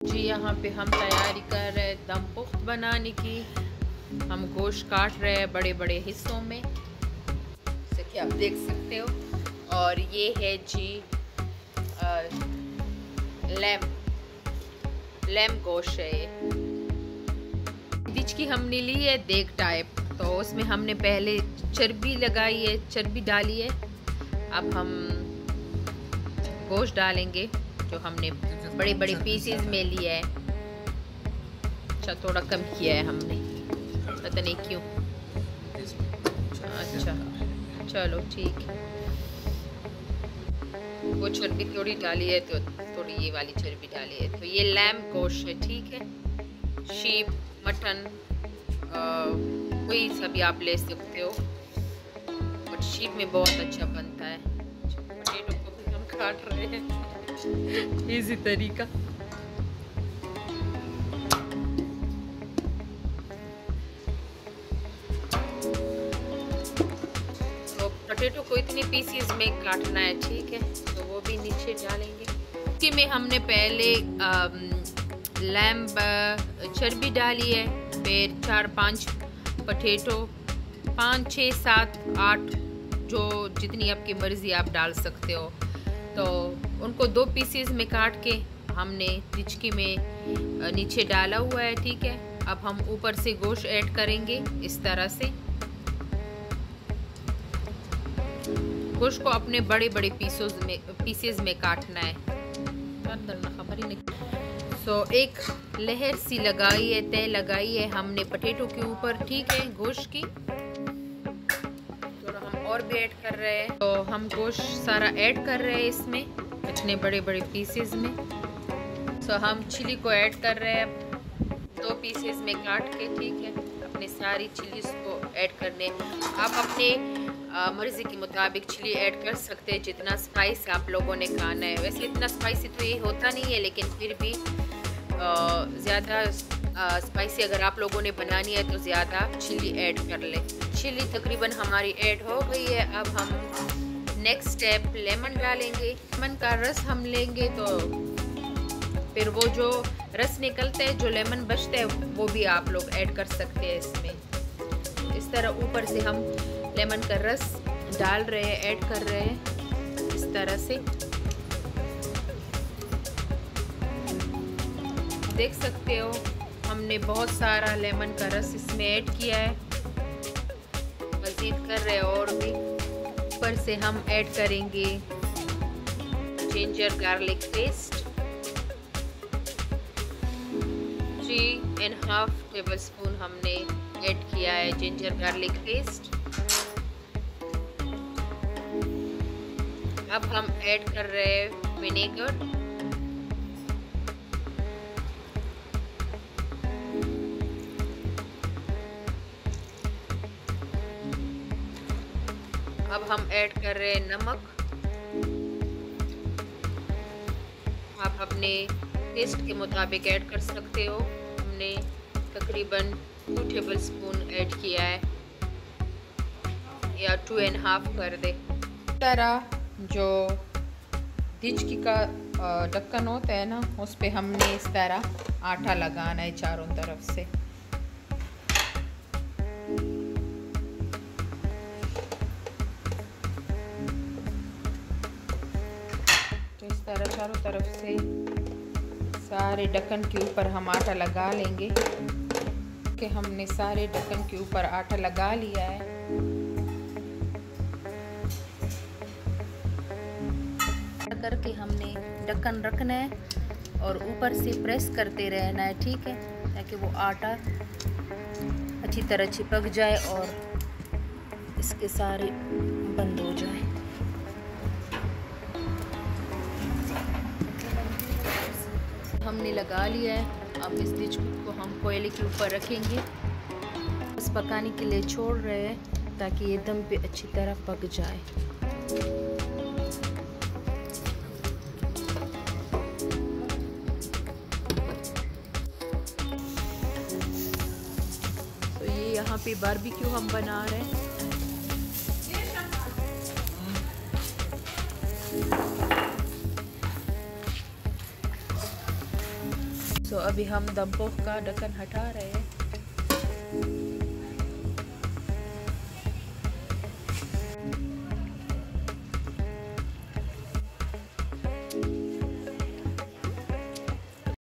जी यहाँ पे हम तैयारी कर रहे हैं दम पुख्त बनाने की। हम गोश्त काट रहे हैं बड़े बड़े हिस्सों में, जैसे कि आप देख सकते हो। और ये है जी लैम गोश्त है ये। डिच की हमने ली है देग टाइप, तो उसमें हमने पहले चर्बी लगाई है, चर्बी डाली है। अब हम गोश्त डालेंगे जो हमने बड़े बड़े पीसेस में लिया है। अच्छा थोड़ा कम किया है हमने, पता नहीं क्यों। अच्छा चलो ठीक है। वो चर्बी थोड़ी डाली है तो थोड़ी ये वाली चर्बी डाली है। तो ये लैम गोश्त है, ठीक है। शीप, मटन, कोई सा भी आप ले सकते हो, बट शीप में बहुत अच्छा बनता है। पोटैटो को भी हम काट रहे हैं इजी तरीका। तो पोटैटो को इतने पीसेस में काटना है, ठीक है। तो वो भी नीचे डालेंगे। इसके में हमने पहले लैम्ब चर्बी डाली है, फिर 4-5 पोटैटो, 5, 6, 7, 8 जो जितनी आपकी मर्ज़ी आप डाल सकते हो। तो उनको 2 पीसेस में काट के हमने तिचकी में नीचे डाला हुआ है, ठीक है। अब हम ऊपर से गोश्त ऐड करेंगे इस तरह से। गोश्त को अपने बड़े बड़े पीसेस में काटना है। खबर ही नहीं। सो एक लहर सी लगाई है, तय लगाई है हमने पोटैटो के ऊपर, ठीक है, गोश्त की। तो हम और भी ऐड कर रहे हैं। तो हम गोश्त सारा ऐड कर रहे हैं इसमें इतने बड़े बड़े पीसेस में। सो हम चिली को ऐड कर रहे हैं 2 पीसेस में काट के, ठीक है। अपने सारी चिलीज को ऐड करने, आप अपने मर्ज़ी के मुताबिक चिली ऐड कर सकते हैं जितना स्पाइस आप लोगों ने खाना है। वैसे इतना स्पाइसी तो ये होता नहीं है, लेकिन फिर भी ज़्यादा स्पाइसी अगर आप लोगों ने बनानी है तो ज़्यादा चिली ऐड कर ले। चिली तकरीबन हमारी ऐड हो गई है। अब हम नेक्स्ट स्टेप लेमन डालेंगे। लेमन का रस हम लेंगे, तो फिर वो जो रस निकलता है, जो लेमन बचता है, वो भी आप लोग ऐड कर सकते हैं इसमें। इस तरह ऊपर से हम लेमन का रस डाल रहे हैं, ऐड कर रहे हैं इस तरह से। देख सकते हो हमने बहुत सारा लेमन का रस इसमें ऐड किया है। मज़ीद कर रहे हैं और भी। ऊपर से हम ऐड करेंगे जिंजर गार्लिक पेस्ट, 3.5 टेबलस्पून हमने ऐड किया है जिंजर गार्लिक पेस्ट। अब हम ऐड कर रहे हैं विनेगर, अब हम ऐड कर रहे हैं नमक। आप अपने टेस्ट के मुताबिक ऐड कर सकते हो। हमने तकरीबन 2 टेबलस्पून ऐड किया है, या 2.5 कर दे। तरह जो डिचकी का ढक्कन होता है ना, उस पे हमने इस तरह आटा लगाना है चारों तरफ से। तो इस तरह चारों तरफ से सारे ढक्कन के ऊपर हम आटा लगा लेंगे। कि हमने सारे ढक्कन के ऊपर आटा लगा लिया है। करके हमने ढक्कन रखना है और ऊपर से प्रेस करते रहना है, ठीक है, ताकि वो आटा अच्छी तरह चिपक जाए और इसके सारे बंद हो जाए। हमने लगा लिया है। अब इस डिश को हम कोयले के ऊपर रखेंगे, बस पकाने के लिए छोड़ रहे हैं ताकि ये दम पे अच्छी तरह पक जाए। तो ये यहाँ पे बारबेक्यू हम बना रहे हैं। सो अभी हम दम पोह का ढक्कन हटा रहे हैं।